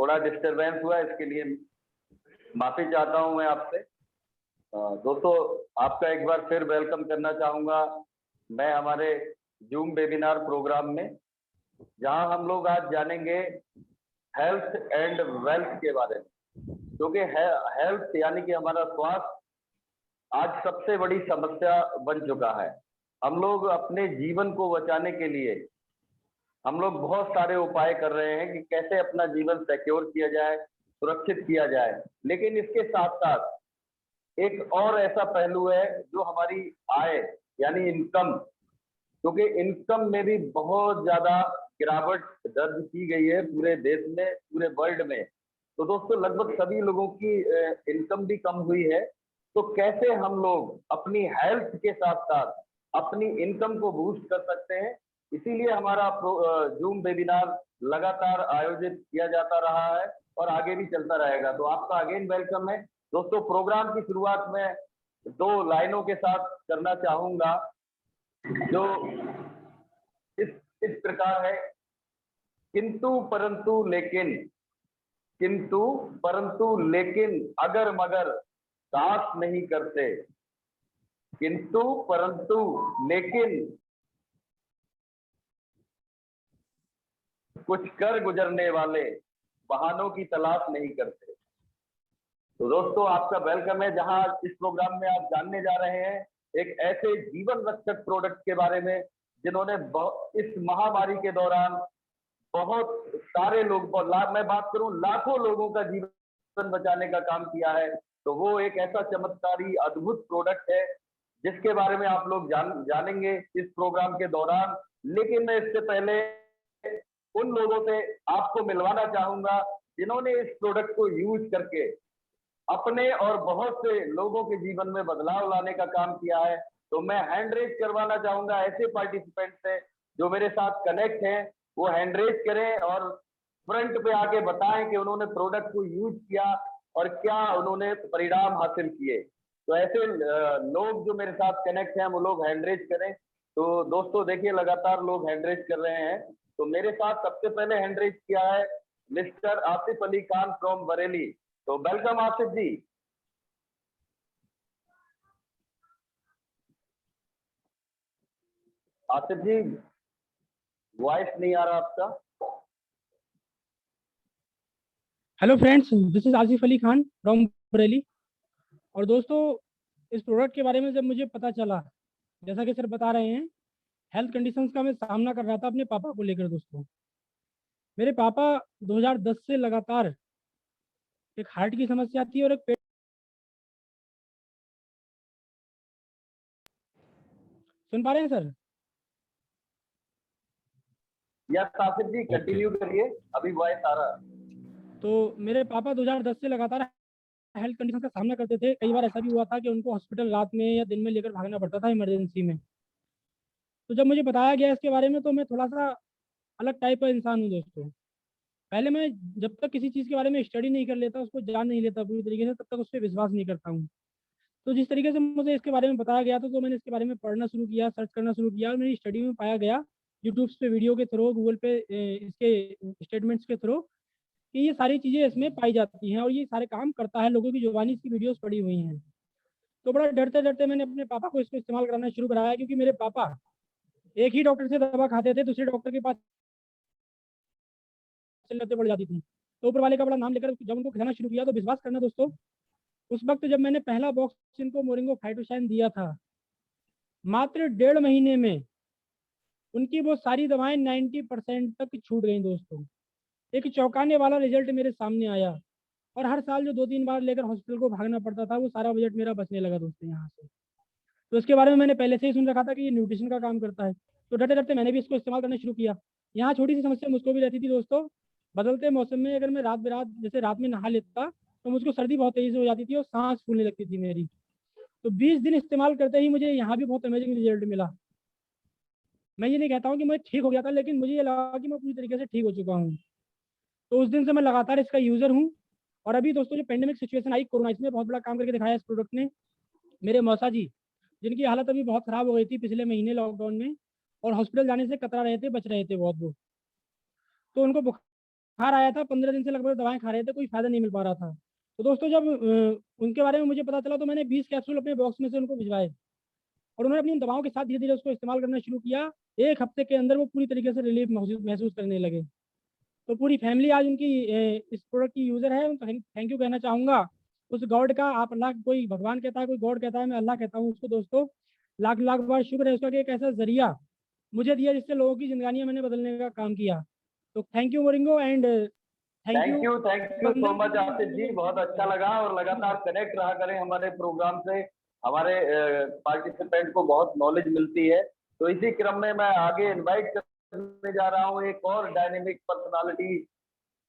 थोड़ा डिस्टरबेंस हुआ, इसके लिए माफी चाहता हूं मैं आपसे। दोस्तों, आपका एक बार फिर वेलकम करना चाहूंगा मैं हमारे जूम वेबिनार प्रोग्राम में, जहां हम लोग आज जानेंगे हेल्थ एंड वेल्थ के बारे में। क्योंकि हेल्थ यानी कि हमारा स्वास्थ्य आज सबसे बड़ी समस्या बन चुका है। हम लोग अपने जीवन को बचाने के लिए हम लोग बहुत सारे उपाय कर रहे हैं कि कैसे अपना जीवन सिक्योर किया जाए, सुरक्षित किया जाए। लेकिन इसके साथ साथ एक और ऐसा पहलू है जो हमारी आय यानी इनकम, क्योंकि इनकम में भी बहुत ज्यादा गिरावट दर्ज की गई है पूरे देश में, पूरे वर्ल्ड में। तो दोस्तों, लगभग सभी लोगों की इनकम भी कम हुई है। तो कैसे हम लोग अपनी हेल्थ के साथ साथ अपनी इनकम को बूस्ट कर सकते हैं, इसीलिए हमारा जूम वेबिनार लगातार आयोजित किया जाता रहा है और आगे भी चलता रहेगा। तो आपका अगेन वेलकम है। दोस्तों, प्रोग्राम की शुरुआत में दो लाइनों के साथ करना चाहूंगा जो इस इस प्रकार है। किंतु परंतु लेकिन, किंतु परंतु लेकिन, अगर मगर साथ नहीं करते। किंतु परंतु लेकिन कुछ कर गुजरने वाले बहानों की तलाश नहीं करते। तो दोस्तों, आपका वेलकम है, जहां इस प्रोग्राम में आप जानने जा रहे हैं एक ऐसे जीवन रक्षक प्रोडक्ट के बारे में जिन्होंने इस महामारी के दौरान बहुत सारे लोग, मैं बात करूं लाखों लोगों का जीवन बचाने का काम किया है। तो वो एक ऐसा चमत्कारी अद्भुत प्रोडक्ट है जिसके बारे में आप लोग जानेंगे इस प्रोग्राम के दौरान। लेकिन मैं इससे पहले उन लोगों से आपको मिलवाना चाहूंगा जिन्होंने इस प्रोडक्ट को यूज करके अपने और बहुत से लोगों के जीवन में बदलाव लाने का काम किया है। तो मैं हैंड रेज करवाना चाहूंगा ऐसे पार्टिसिपेंट से जो मेरे साथ कनेक्ट हैं, वो हैंड रेज करें और फ्रंट पे आके बताएं कि उन्होंने प्रोडक्ट को यूज किया और क्या उन्होंने परिणाम हासिल किए। तो ऐसे लोग जो मेरे साथ कनेक्ट हैं वो लोग हैंड रेज करें। तो दोस्तों देखिए, लगातार लोग हैंड रेज कर रहे हैं। तो मेरे साथ सबसे पहले हैंड रेज किया है मिस्टर आसिफ अली खान फ्रॉम बरेली। तो वेलकम आसिफ जी। आसिफ जी, वॉइस नहीं आ रहा आपका। Hello friends, this is Asif Ali Khan from Bareilly. और दोस्तों, इस प्रोडक्ट के बारे में जब मुझे पता चला, जैसा कि सर बता रहे हैं, हेल्थ कंडीशंस का मैं सामना कर रहा था अपने पापा को लेकर। दोस्तों, मेरे पापा 2010 से लगातार एक हार्ट की समस्या थी और एक पेट। सुन पा रहे हैं सर? यस आसिफ जी, कंटिन्यू करिए, अभी वॉइस आ रहा है। तो मेरे पापा 2010 से लगातार हेल्थ कंडीशन का सामना करते थे। कई बार ऐसा भी हुआ था कि उनको हॉस्पिटल रात में या दिन में लेकर भागना पड़ता था इमरजेंसी में। तो जब मुझे बताया गया इसके बारे में, तो मैं थोड़ा सा अलग टाइप का इंसान हूँ दोस्तों। पहले मैं जब तक किसी चीज़ के बारे में स्टडी नहीं कर लेता, उसको जान नहीं लेता पूरी तरीके से, तब तक उस पर विश्वास नहीं करता हूँ। तो जिस तरीके से मुझे इसके बारे में बताया गया था, तो मैंने इसके बारे में पढ़ना शुरू किया, सर्च करना शुरू किया, और मेरी स्टडी में पाया गया, यूट्यूब पे वीडियो के थ्रू, गूगल पे इसके स्टेटमेंट्स के थ्रू, कि ये सारी चीज़ें इसमें पाई जाती हैं और ये सारे काम करता है। लोगों की जुबानी इसकी वीडियोस पड़ी हुई हैं। तो बड़ा डरते डरते मैंने अपने पापा को इसको इस्तेमाल कराना शुरू कराया, क्योंकि मेरे पापा एक ही डॉक्टर से दवा खाते थे, दूसरे डॉक्टर के पास चलते पड़ जाती थी। तो ऊपर वाले का बड़ा नाम लेकर जब उनको खिलाना शुरू किया, तो विश्वास करना दोस्तों, उस वक्त जब मैंने पहला बॉक्स इनको मोरिंगो फाइटोशाइन दिया था, मात्र 1.5 महीने में उनकी वो सारी दवाएं 90% तक छूट गई दोस्तों। एक चौंकाने वाला रिजल्ट मेरे सामने आया। और हर साल जो 2-3 बार लेकर हॉस्पिटल को भागना पड़ता था, वो सारा बजट मेरा बचने लगा दोस्तों यहाँ से। तो इसके बारे में मैंने पहले से ही सुन रखा था कि ये न्यूट्रिशन का काम करता है। तो डरते डरते मैंने भी इसको इस्तेमाल करना शुरू किया। यहाँ छोटी सी समस्या मुझको भी रहती थी दोस्तों। बदलते मौसम में अगर मैं रात बेरात जैसे रात में नहा लेता, तो मुझको सर्दी बहुत तेजी से हो जाती थी और सांस फूलने लगती थी मेरी। तो 20 दिन इस्तेमाल करते ही मुझे यहाँ भी बहुत अमेजिंग रिजल्ट मिला। मैं ये नहीं कहता हूँ कि मैं ठीक हो गया था, लेकिन मुझे ये लगा कि मैं पूरी तरीके से ठीक हो चुका हूँ। तो उस दिन से मैं लगातार इसका यूज़र हूँ। और अभी दोस्तों, जो पेंडेमिक सिचुएशन आई कोरोना, इसमें बहुत बड़ा काम करके दिखाया इस प्रोडक्ट ने। मेरे मौसा जी, जिनकी हालत अभी बहुत ख़राब हो गई थी पिछले महीने लॉकडाउन में, और हॉस्पिटल जाने से कतरा रहे थे, बच रहे थे बहुत वो। तो उनको बुखार आया था, 15 दिन से लगभग दवाएं खा रहे थे, कोई फायदा नहीं मिल पा रहा था। तो दोस्तों जब उनके बारे में मुझे पता चला तो मैंने 20 कैप्सूल अपने बॉक्स में से उनको भिजवाए और उन्होंने अपनी उन दवाओं के साथ धीरे धीरे उसको इस्तेमाल करना शुरू किया। 1 हफ्ते के अंदर वो पूरी तरीके से रिलीफ महसूस करने लगे। तो पूरी फैमिली आज उनकी इस प्रोडक्ट की यूज़र है। उनको थैंक यू कहना चाहूँगा उस गॉड का। आप अल्लाह, कोई भगवान कहता है, कोई गॉड कहता है, मैं अल्लाह कहता हूँ उसको। दोस्तों लाख लाख बार शुक्र है उसका कि एक ऐसा जरिया मुझे दिया जिससे लोगों की जिंदगानियां मैंने बदलने का काम किया। तो thank you Moringo and thank you thank you so much Atif ji, बहुत अच्छा लगा। और लगातार कनेक्ट रहा करें हमारे प्रोग्राम से, हमारे पार्टिसिपेंट को बहुत नॉलेज मिलती है। तो इसी क्रम में मैं आगे इनवाइट करने जा रहा हूँ एक और डायनेमिक पर्सनालिटी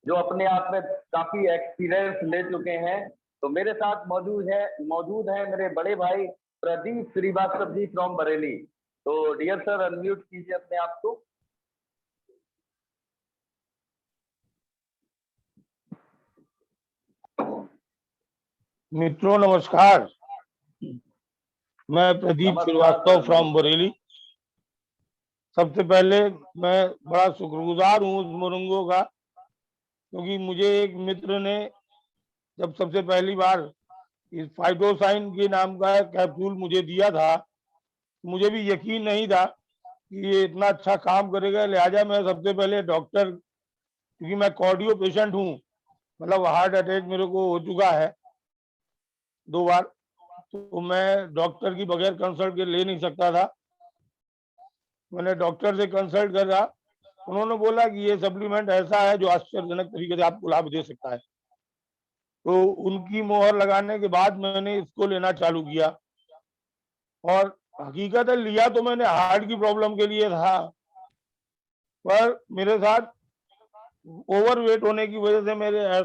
जो अपने आप में काफी एक्सपीरियंस ले चुके हैं। तो मेरे साथ मौजूद है मेरे बड़े भाई प्रदीप श्रीवास्तव जी फ्रॉम बरेली। तो डियर सर, अनम्यूट कीजिए अपने आप को। मित्रों नमस्कार, मैं प्रदीप श्रीवास्तव फ्रॉम बरेली। सबसे पहले मैं बड़ा शुक्रगुजार हूँ उस मोरंगो का, क्योंकि मुझे एक मित्र ने जब सबसे पहली बार इस फाइटोसाइन के नाम का कैप्सूल मुझे दिया था, मुझे भी यकीन नहीं था कि ये इतना अच्छा काम करेगा। लिहाजा मैं सबसे पहले डॉक्टर, क्योंकि मैं कार्डियो पेशेंट हूँ, मतलब हार्ट अटैक मेरे को हो चुका है 2 बार, तो मैं डॉक्टर की बगैर कंसल्ट के ले नहीं सकता था। मैंने डॉक्टर से कंसल्ट करा, उन्होंने बोला कि ये सप्लीमेंट ऐसा है जो आश्चर्यजनक तरीके से आपको लाभ दे सकता है। तो उनकी मोहर लगाने के बाद मैंने इसको लेना चालू किया। और हकीकत है, लिया तो मैंने हार्ट की प्रॉब्लम के लिए था, पर मेरे साथ ओवरवेट होने की वजह से मेरे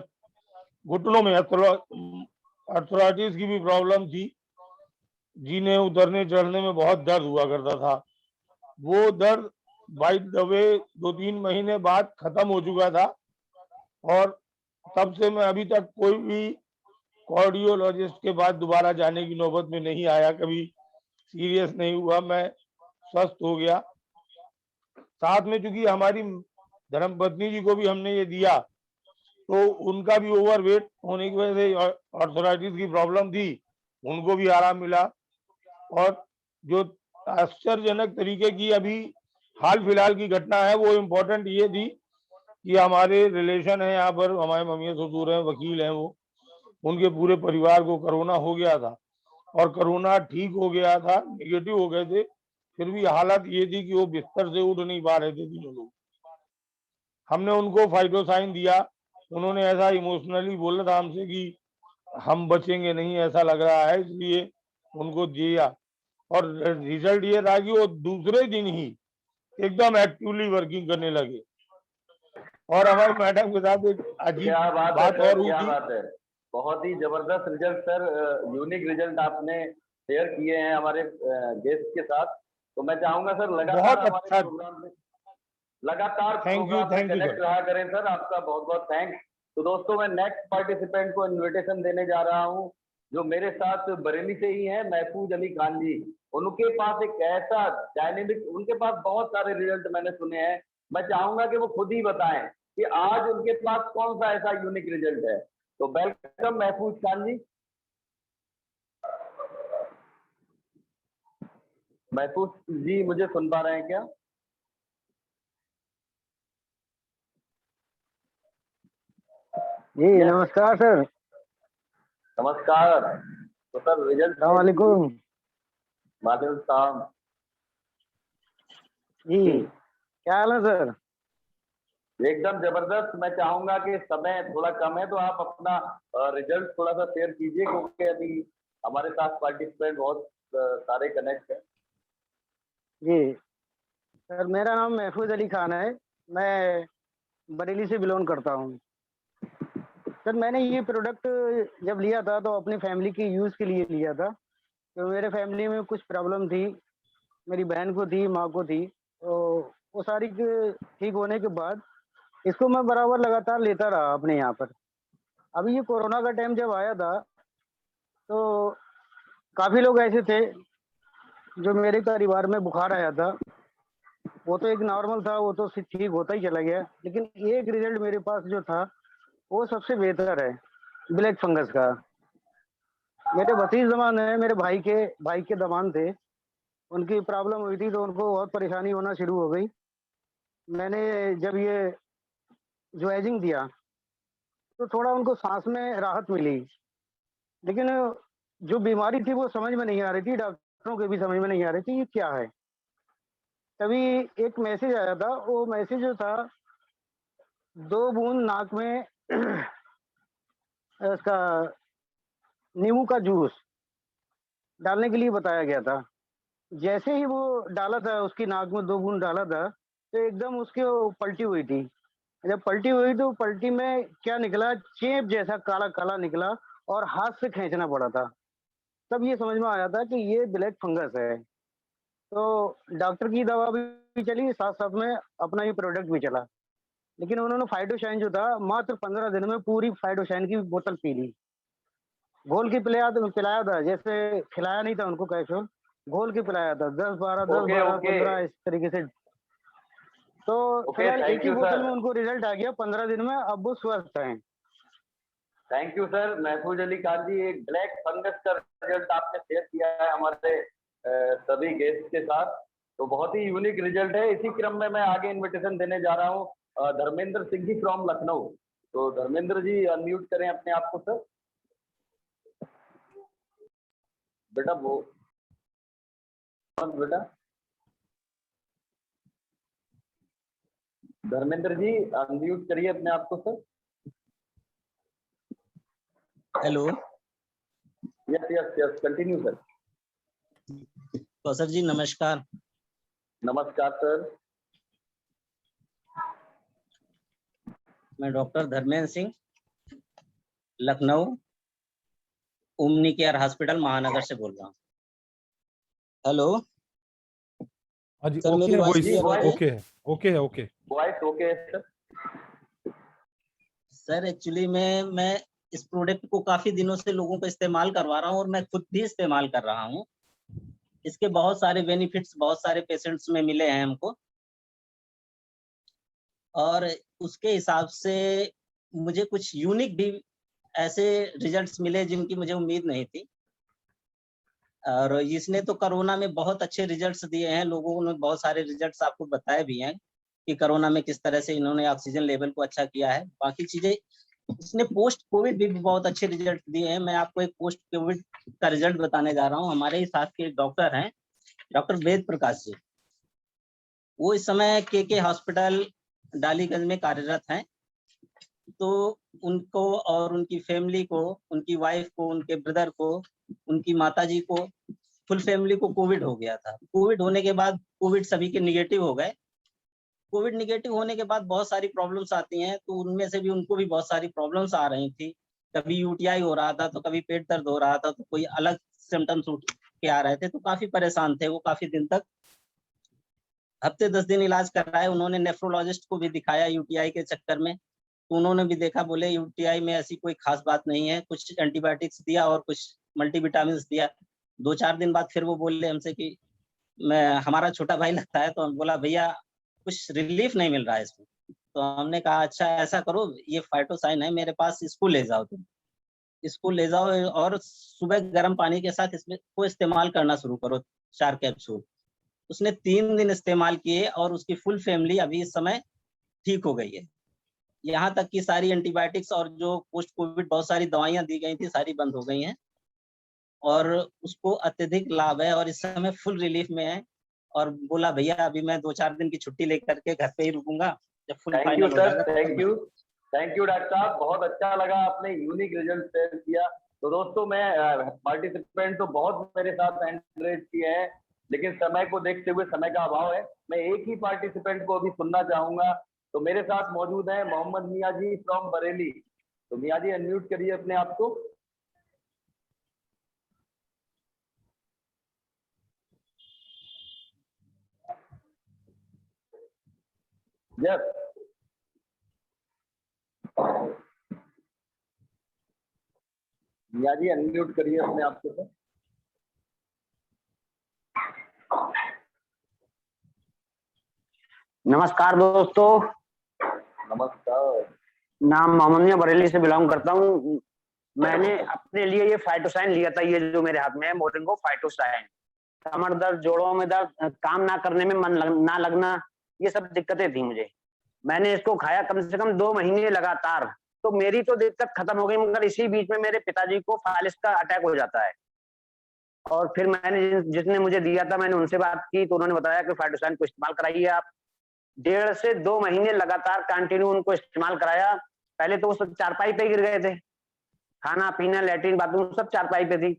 घुटनों में अर्थराइटिस की भी प्रॉब्लम थी। जीने उतरने चढ़ने में बहुत दर्द हुआ करता था। वो दर्द बाय द वे 2-3 महीने बाद खत्म हो चुका था, और तब से मैं अभी तक कोई भी कार्डियोलॉजिस्ट के पास दोबारा जाने की नौबत में नहीं आया, कभी सीरियस नहीं हुआ, मैं स्वस्थ हो गया। साथ में चूंकि हमारी धर्मपत्नी जी को भी हमने ये दिया, तो उनका भी ओवरवेट होने की वजह से आर्थराइटिस की प्रॉब्लम थी, उनको भी आराम मिला। और जो आश्चर्यजनक तरीके की अभी हाल फिलहाल की घटना है, वो इम्पोर्टेंट ये थी कि हमारे रिलेशन है यहाँ पर, हमारे मम्मी ससुर हैं, वकील हैं, वो उनके पूरे परिवार को कोरोना हो गया था, और कोरोना ठीक हो गया था, निगेटिव हो गए थे, फिर भी हालत ये थी कि वो बिस्तर से उठ नहीं पा रहे थे तीनों लोग। हमने उनको फाइटोसाइन दिया, उन्होंने ऐसा इमोशनली बोला था हमसे कि हम बचेंगे नहीं, ऐसा लग रहा है, इसलिए उनको दिया। और रिजल्ट ये रहा कि वो दूसरे दिन ही एकदम एक्टिवली वर्किंग करने लगे। और हमारी मैडम के साथ एक अजीब बात और हुई थी। बात है, बहुत ही जबरदस्त रिजल्ट सर, यूनिक रिजल्ट आपने शेयर किए हैं हमारे गेस्ट के साथ। तो मैं चाहूंगा सर लगातार बहुत अच्छा, प्रोग्राम में लगातार थैंक यू कनेक्ट सर। रहा करें सर, आपका बहुत बहुत थैंक्स। तो दोस्तों मैं नेक्स्ट पार्टिसिपेंट को इनविटेशन देने जा रहा हूँ, जो मेरे साथ बरेली से ही है, महफूज अली खान जी। उनके पास एक ऐसा डायनेमिक, उनके पास बहुत सारे रिजल्ट मैंने सुने हैं, मैं चाहूंगा कि वो खुद ही बताएं कि आज उनके पास कौन सा ऐसा यूनिक रिजल्ट है। तो वेलकम महफूज खान जी। महफूज जी मुझे सुन पा रहे हैं क्या? जी नमस्कार सर। नमस्कार। तो सर रिजल्ट वालेकुम सलाम जी, क्या हाल है सर? एकदम जबरदस्त। मैं चाहूंगा कि समय थोड़ा कम है, तो आप अपना रिजल्ट थोड़ा सा शेयर कीजिए, क्योंकि अभी हमारे साथ पार्टिसिपेंट बहुत सारे कनेक्ट हैं। जी सर, मेरा नाम महफूज अली खान है, मैं बरेली से बिलोंग करता हूँ। सर मैंने ये प्रोडक्ट जब लिया था तो अपनी फैमिली के यूज़ के लिए लिया था। तो मेरे फैमिली में कुछ प्रॉब्लम थी, मेरी बहन को थी, माँ को थी, तो वो सारी ठीक होने के बाद इसको मैं बराबर लगातार लेता रहा अपने यहाँ पर। अभी ये कोरोना का टाइम जब आया था तो काफ़ी लोग ऐसे थे जो मेरे परिवार में बुखार आया था, वो तो एक नॉर्मल था, वो तो ठीक होता ही चला गया, लेकिन एक रिजल्ट मेरे पास जो था वो सबसे बेहतर है, ब्लैक फंगस का। मेरे भतीज जमान है, मेरे भाई के दमान थे, उनकी प्रॉब्लम हुई थी तो उनको बहुत परेशानी होना शुरू हो गई। मैंने जब ये ज्वाइजिंग दिया तो थोड़ा उनको सांस में राहत मिली, लेकिन जो बीमारी थी वो समझ में नहीं आ रही थी, डॉक्टरों के भी समझ में नहीं आ रही थी ये क्या है। तभी एक मैसेज आया था, वो मैसेज जो था 2 बूंद नाक में इसका नींबू का जूस डालने के लिए बताया गया था। जैसे ही वो डाला था, उसकी नाक में 2 बूंद डाला था तो एकदम उसकी वो पलटी हुई थी। जब पलटी हुई तो पलटी में क्या निकला, चेप जैसा काला काला निकला और हाथ से खींचना पड़ा था। तब ये समझ में आया था कि ये ब्लैक फंगस है। तो डॉक्टर की दवा भी चली, साथ साथ में अपना ये प्रोडक्ट भी चला। लेकिन उन्होंने फाइटोशाइन जो था मात्र 15 दिन में पूरी फाइटोशाइन की बोतल पी ली। घोल के पिलाया था, जैसे खिलाया नहीं था उनको कैप्सूल, घोल के पिलाया था 10-12 ओके 10-12 ओके 15 इस तरीके से। तो ओके, फिलहाल एक थैंक ही यू बोतल सर। में उनको रिजल्ट आ गया 15 दिन में, अब वो स्वस्थ हैं। थैंक यू सर महफूज अली खान जी, एक ब्लैक फंगस का रिजल्ट आपने शेयर किया है हमारे सभी गेस्ट के साथ, तो बहुत ही यूनिक रिजल्ट है। इसी क्रम में मैं आगे इनविटेशन देने जा रहा हूँ धर्मेंद्र सिंह जी फ्रॉम लखनऊ। तो धर्मेंद्र जी अनम्यूट करें अपने आप को सर। बेटा वो बेटा धर्मेंद्र जी अनम्यूट करिए अपने आप को sir. Hello. Yes yes yes, continue sir. तो सर जी नमस्कार। नमस्कार सर। मैं doctor Dharmendra Singh, Lucknow omni care hospital महानगर से बोल रहा हूँ। हेलो हाँ जी, सर, ओके मेरी है, वॉइस वॉइस क्लियर हो रही है? ओके है, ओके है, ओके। वॉइस ओके है सर। सर एक्चुअली मैं इस प्रोडक्ट को काफी दिनों से लोगों को इस्तेमाल करवा रहा हूँ और मैं खुद भी इस्तेमाल कर रहा हूँ। इसके बहुत सारे बेनिफिट्स बहुत सारे पेशेंट्स में मिले हैं हमको, और उसके हिसाब से मुझे कुछ यूनिक भी ऐसे रिजल्ट्स मिले जिनकी मुझे उम्मीद नहीं थी। और इसने तो कोरोना में बहुत अच्छे रिजल्ट्स दिए हैं, लोगों ने बहुत सारे रिजल्ट्स आपको बताए भी हैं कि कोरोना में किस तरह से इन्होंने ऑक्सीजन लेवल को अच्छा किया है। बाकी चीजें इसने पोस्ट कोविड भी बहुत अच्छे रिजल्ट दिए हैं। मैं आपको एक पोस्ट कोविड का रिजल्ट बताने जा रहा हूँ। हमारे ही साथ के एक डॉक्टर हैं, डॉक्टर वेद प्रकाश जी। वो इस समय के हॉस्पिटल डालीगंज में कार्यरत हैं। तो उनको और उनकी फैमिली को, उनकी वाइफ को, उनके ब्रदर को, उनकी माताजी को, फुल फैमिली को कोविड हो गया था। कोविड होने के बाद कोविड सभी के निगेटिव हो गए। कोविड निगेटिव होने के बाद बहुत सारी प्रॉब्लम्स आती हैं, तो उनमें से भी उनको भी बहुत सारी प्रॉब्लम्स आ रही थी। कभी यूटीआई हो रहा था, तो कभी पेट दर्द हो रहा था, तो कोई अलग सिम्टम्स उठ के आ रहे थे, तो काफी परेशान थे वो। काफी दिन तक हफ्ते 10 दिन इलाज कराए। उन्होंने नेफ्रोलॉजिस्ट को भी दिखाया यूटीआई के चक्कर में, तो उन्होंने भी देखा, बोले यूटीआई में ऐसी कोई खास बात नहीं है। कुछ एंटीबायोटिक्स दिया और कुछ मल्टीविटामिन दिया। 2-4 दिन बाद फिर वो बोले हमसे कि मैं हमारा छोटा भाई लगता है, तो हम बोला भैया कुछ रिलीफ नहीं मिल रहा है इसमें। तो हमने कहा अच्छा ऐसा करो, ये फाइटोसाइन है मेरे पास, इसको ले जाओ तुम, इसको ले जाओ और सुबह गर्म पानी के साथ इसमें को इस्तेमाल करना शुरू करो, 4 कैप्सूल। उसने 3 दिन इस्तेमाल किए और उसकी फुल फैमिली अभी इस समय ठीक हो गई है। यहाँ तक कि सारी एंटीबायोटिक्स और जो पोस्ट कोविड बहुत सारी दवाइयां दी गई थी सारी बंद हो गई हैं, और उसको अत्यधिक लाभ है और इस समय फुल रिलीफ में है। और बोला भैया अभी मैं 2-4 दिन की छुट्टी लेकर के घर पे ही रुकूंगा, जब फुल थैंक यू फाइनल हो सर, जाएगा। थैंक यू डॉक्टर साहब, बहुत अच्छा लगा, आपने यूनिक रिजल्ट शेयर किया। तो दोस्तों मैं पार्टिसिपेंट तो बहुत मेरे साथ एंकरेज किए हैं, लेकिन समय को देखते हुए, समय का अभाव है, मैं एक ही पार्टिसिपेंट को अभी सुनना चाहूंगा। तो मेरे साथ मौजूद है मोहम्मद मियाँ जी फ्रॉम बरेली। तो मियाँ जी अनम्यूट करिए अपने आप को। यस मियाँ जी अनम्यूट करिए अपने आप को सर। नमस्कार दोस्तों, नमस्कार। नाम मोहम्मद मियां, बरेली से बिलोंग करता हूँ। मैंने अपने लिए ये फाइटोसाइन लिया था, ये जो मेरे हाथ में है मोरिंगो फाइटोसाइन। कमर दर्द, जोड़ों में दर्द, काम ना करने में ना लगना, ये सब दिक्कतें थी मुझे। मैंने इसको खाया कम से कम 2 महीने लगातार, तो मेरी तो दिक्कत खत्म हो गई, मगर इसी बीच में मेरे पिताजी को फालिस का अटैक हो जाता है। और फिर मैंने जिसने मुझे दिया था, मैंने उनसे बात की तो उन्होंने बताया कि फाइटोसाइन को इस्तेमाल कराइए आप। 1.5 से 2 महीने लगातार कंटिन्यू उनको इस्तेमाल कराया। पहले तो वो सब चारपाई पे गिर गए थे, खाना पीना, लैट्रिन बाथरूम सब चारपाई पे थी।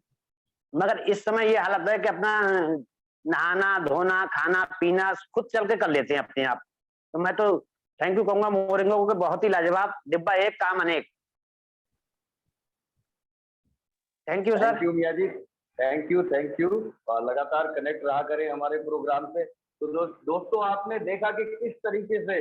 मगर इस समय ये हालत है कि अपना नहाना धोना खाना पीना खुद चल के कर लेते हैं अपने आप। तो मैं तो थैंक यू कहूंगा मोरिंगो को, बहुत ही लाजवाब, डिब्बा एक काम अनेक। Thank you sir. Thank you मियाँ जी, थैंक यू, थैंक यू। लगातार कनेक्ट रहा करें हमारे प्रोग्राम से। तो दोस्तों आपने देखा कि किस तरीके से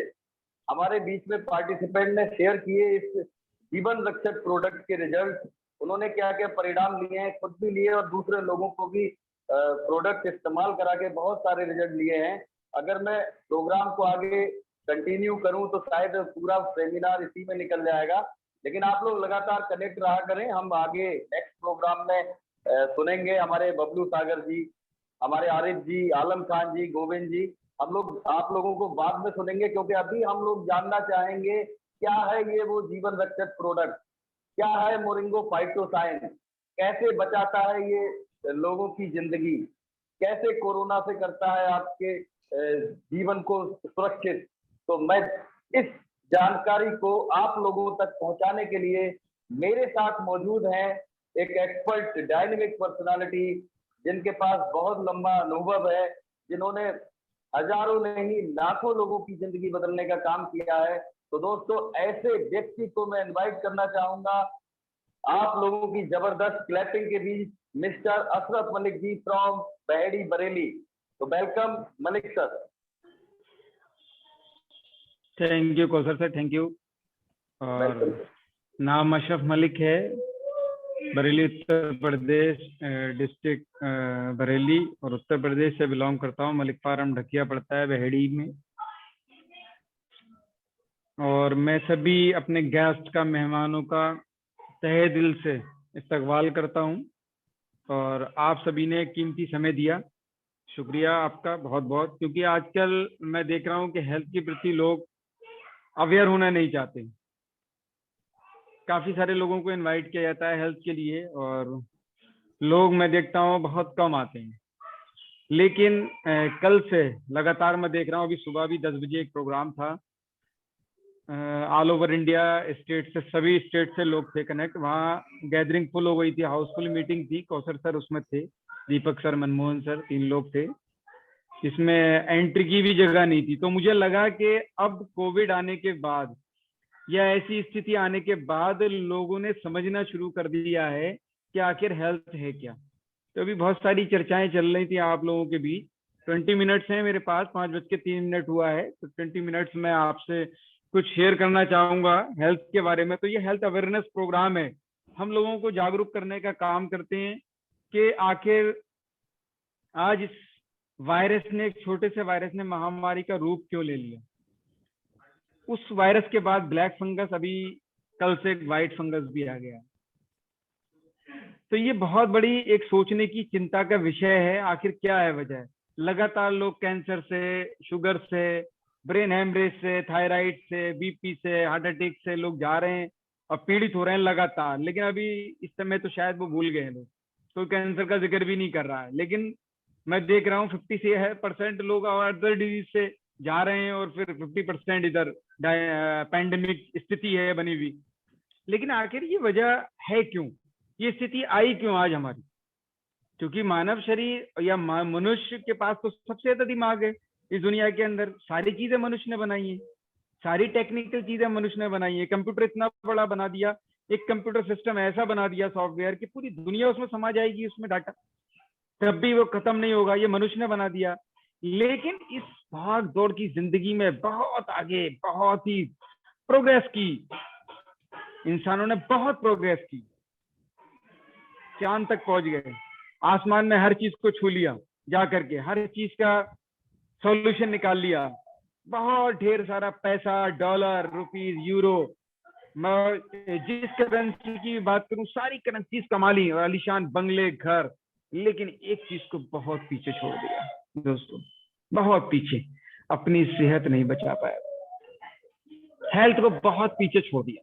हमारे बीच में पार्टिसिपेंट ने शेयर किए इस जीवन रक्षक प्रोडक्ट के रिजल्ट। उन्होंने क्या क्या परिणाम लिए हैं, खुद भी लिए और दूसरे लोगों को भी प्रोडक्ट इस्तेमाल करा के बहुत सारे रिजल्ट लिए हैं। अगर मैं प्रोग्राम को आगे कंटिन्यू करूं तो शायद पूरा सेमिनार इसी में निकल जाएगा, लेकिन आप लोग लगातार कनेक्ट रहा करें। हम आगे नेक्स्ट प्रोग्राम में सुनेंगे हमारे बबलू सागर जी, हमारे आरिफ जी, आलम खान जी, गोविंद जी। हम लोग आप लोगों को बाद में सुनेंगे, क्योंकि अभी हम लोग जानना चाहेंगे क्या है ये वो जीवन रक्षक प्रोडक्ट, क्या है मोरिंगो फाइटोसाइन, कैसे बचाता है ये लोगों की जिंदगी, कैसे कोरोना से करता है आपके जीवन को सुरक्षित। तो मैं इस जानकारी को आप लोगों तक पहुंचाने के लिए मेरे साथ मौजूद हैं एक एक्सपर्ट डायनेमिक पर्सनालिटी, जिनके पास बहुत लंबा अनुभव है, जिन्होंने हजारों नहीं लाखों लोगों की जिंदगी बदलने का काम किया है। तो दोस्तों ऐसे व्यक्ति को मैं इनवाइट करना चाहूंगा आप लोगों की जबरदस्त क्लैपिंग के बीच, मिस्टर अशरफ मलिक जी फ्रॉम बहेड़ी बरेली। तो welcome Malik sir. Thank you Kausar sir, thank you. और वेलकम। नाम अशरफ मलिक है, बरेली उत्तर प्रदेश, डिस्ट्रिक्ट बरेली और उत्तर प्रदेश से बिलोंग करता हूँ। मलिक फार्म ढकिया पड़ता है बहेड़ी में। और मैं सभी अपने गेस्ट का, मेहमानों का तहे दिल से इस्तकबाल करता हूँ और आप सभी ने कीमती समय दिया, शुक्रिया आपका बहुत बहुत। क्योंकि आजकल मैं देख रहा हूँ कि हेल्थ के प्रति लोग अवेयर होना नहीं चाहते। काफी सारे लोगों को इनवाइट किया जाता है हेल्थ के लिए और लोग मैं देखता हूँ बहुत कम आते हैं। लेकिन कल से लगातार मैं देख रहा हूँ, अभी सुबह भी 10 बजे एक प्रोग्राम था, ऑल ओवर इंडिया स्टेट से, सभी स्टेट से लोग थे कनेक्ट। वहाँ गैदरिंग फुल हो गई थी, हाउसफुल मीटिंग थी। कौसर सर उसमें थे, दीपक सर, मनमोहन सर, 3 लोग थे। इसमें एंट्री की भी जगह नहीं थी। तो मुझे लगा कि अब कोविड आने के बाद या ऐसी स्थिति आने के बाद लोगों ने समझना शुरू कर दिया है कि आखिर हेल्थ है क्या। तो अभी बहुत सारी चर्चाएं चल रही थी आप लोगों के बीच। 20 मिनट्स हैं मेरे पास, 5:03 हुआ है, तो 20 मिनट्स में आपसे कुछ शेयर करना चाहूंगा हेल्थ के बारे में। तो ये हेल्थ अवेयरनेस प्रोग्राम है, हम लोगों को जागरूक करने का काम करते हैं कि आखिर आज इस वायरस ने, एक छोटे से वायरस ने महामारी का रूप क्यों ले लिया। उस वायरस के बाद ब्लैक फंगस, अभी कल से व्हाइट फंगस भी आ गया। तो ये बहुत बड़ी एक सोचने की चिंता का विषय है, आखिर क्या है वजह। लगातार लोग कैंसर से, शुगर से, ब्रेन हेमरेज से, थायराइड से, बीपी से, हार्ट अटैक से लोग जा रहे हैं और पीड़ित हो रहे हैं लगातार। लेकिन अभी इस समय तो शायद वो भूल गए हैं लोग, तो कैंसर का जिक्र भी नहीं कर रहा है। लेकिन मैं देख रहा हूँ 50% लोग और अदर डिजीज से जा रहे हैं और फिर 50% इधर पैंडेमिक स्थिति है बनी हुई। लेकिन आखिर ये वजह है क्यों, ये स्थिति आई क्यों आज हमारी। क्योंकि मानव शरीर या मनुष्य के पास तो सबसे ज्यादा दिमाग है इस दुनिया के अंदर। सारी चीजें मनुष्य ने बनाई है, सारी टेक्निकल चीजें मनुष्य ने बनाई है। कंप्यूटर इतना बड़ा बना दिया, एक कंप्यूटर सिस्टम ऐसा बना दिया सॉफ्टवेयर कि पूरी दुनिया उसमें समा जाएगी, उसमें डाटा, तब भी वो खत्म नहीं होगा, ये मनुष्य ने बना दिया। लेकिन इस भाग दौड़ की जिंदगी में बहुत आगे, बहुत ही प्रोग्रेस की, इंसानों ने बहुत प्रोग्रेस की, चांद तक पहुंच गए, आसमान में हर चीज को छू लिया, जा करके हर चीज का सॉल्यूशन निकाल लिया। बहुत ढेर सारा पैसा, डॉलर, रुपीज, यूरो, मैं जिस करेंसी की बात करूं सारी करेंसीज कमा ली और आलीशान बंगले, घर, लेकिन एक चीज को बहुत पीछे छोड़ दिया दोस्तों, बहुत पीछे, अपनी सेहत नहीं बचा पाया, हेल्थ को बहुत पीछे छोड़ दिया।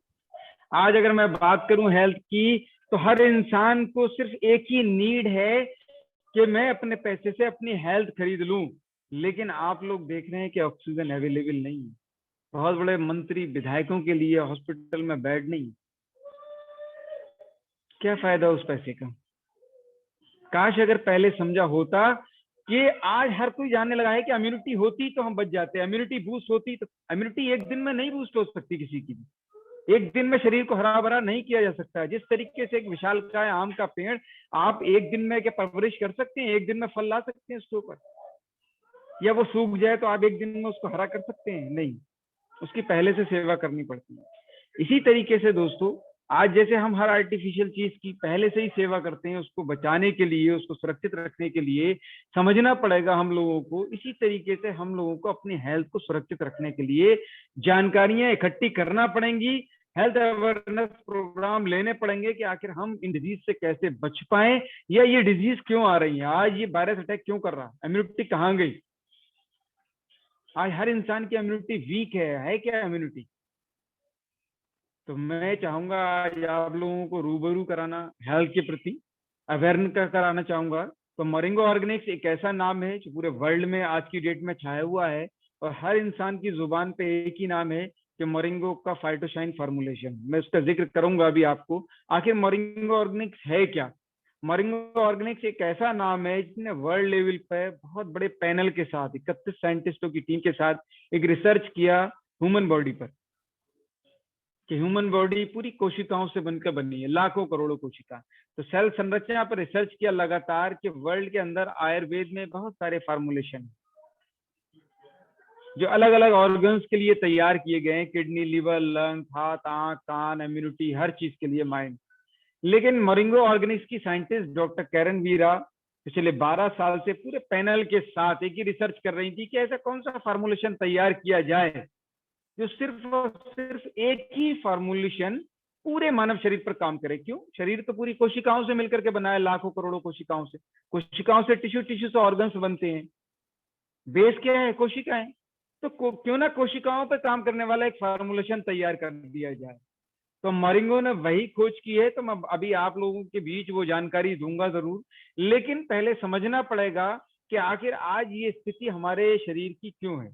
आज अगर मैं बात करूं हेल्थ की, तो हर इंसान को सिर्फ एक ही नीड है कि मैं अपने पैसे से अपनी हेल्थ खरीद लूं, लेकिन आप लोग देख रहे हैं कि ऑक्सीजन अवेलेबल नहीं है। बहुत बड़े मंत्री विधायकों के लिए हॉस्पिटल में बेड नहीं, क्या फायदा उस पैसे का। काश अगर पहले समझा होता कि आज हर कोई जानने लगा है कि इम्यूनिटी होती तो हम बच जाते, इम्यूनिटी बूस्ट होती तो, इम्यूनिटी एक दिन में नहीं बूस्ट हो सकती किसी की भी, एक दिन में शरीर को हरा भरा नहीं किया जा सकता। जिस तरीके से एक विशालकाय आम का पेड़ आप एक दिन में क्या परवरिश कर सकते हैं, एक दिन में फल ला सकते हैं उसके ऊपर, या वो सूख जाए तो आप एक दिन में उसको हरा कर सकते हैं? नहीं, उसकी पहले से सेवा करनी पड़ती है। इसी तरीके से दोस्तों आज जैसे हम हर आर्टिफिशियल चीज की पहले से ही सेवा करते हैं, उसको बचाने के लिए, उसको सुरक्षित रखने के लिए समझना पड़ेगा हम लोगों को, इसी तरीके से हम लोगों को अपनी हेल्थ को सुरक्षित रखने के लिए जानकारियां इकट्ठी करना पड़ेंगी, हेल्थ अवेयरनेस प्रोग्राम लेने पड़ेंगे कि आखिर हम इन डिजीज से कैसे बच पाए, या ये डिजीज क्यों आ रही है, आज ये वायरस अटैक क्यों कर रहा है, इम्यूनिटी कहाँ गई। आज हर इंसान की इम्यूनिटी वीक है क्या इम्यूनिटी? तो मैं चाहूंगा आज आप लोगों को रूबरू कराना, हेल्थ के प्रति अवेयरनेस कराना चाहूंगा। तो मोरिंगो ऑर्गेनिक्स एक ऐसा नाम है जो पूरे वर्ल्ड में आज की डेट में छाया हुआ है, और हर इंसान की जुबान पे एक ही नाम है कि मोरिंगो का फाइटोशाइन फॉर्मुलेशन। मैं उसका जिक्र करूंगा अभी आपको, आखिर मोरिंगो ऑर्गेनिक्स है क्या। मोरिंगो ऑर्गेनिक्स एक ऐसा नाम है जिसने वर्ल्ड लेवल पे बहुत बड़े पैनल के साथ 31 साइंटिस्टों की टीम के साथ एक रिसर्च किया ह्यूमन बॉडी पर, कि ह्यूमन बॉडी पूरी कोशिकाओं से बनकर बनी है, लाखों करोड़ों कोशिका। तो सेल संरचना पर रिसर्च किया लगातार कि वर्ल्ड के अंदर आयुर्वेद में बहुत सारे फार्मूलेशन जो अलग अलग ऑर्गन्स के लिए तैयार किए गए हैं, किडनी, लिवर, लंग, हाथ, आंख, कान, इम्यूनिटी, हर चीज के लिए, माइंड। लेकिन मोरिंगो ऑर्गेनिक्स की साइंटिस्ट डॉक्टर कैरन वीरा पिछले 12 साल से पूरे पैनल के साथ एक ही रिसर्च कर रही थी कि ऐसा कौन सा फार्मूलेशन तैयार किया जाए जो सिर्फ और सिर्फ एक ही फार्मूलेशन पूरे मानव शरीर पर काम करे। क्यों? शरीर तो पूरी कोशिकाओं से मिलकर के बना है, लाखों करोड़ों कोशिकाओं से, कोशिकाओं से टिश्यू, टिश्यू से ऑर्गन्स बनते हैं, बेस क्या है? कोशिकाएं। तो क्यों ना कोशिकाओं पर काम करने वाला एक फार्मूलेशन तैयार कर दिया जाए। तो मोरिंगो ने वही खोज की है, तो मैं अभी आप लोगों के बीच वो जानकारी दूंगा जरूर, लेकिन पहले समझना पड़ेगा कि आखिर आज ये स्थिति हमारे शरीर की क्यों है,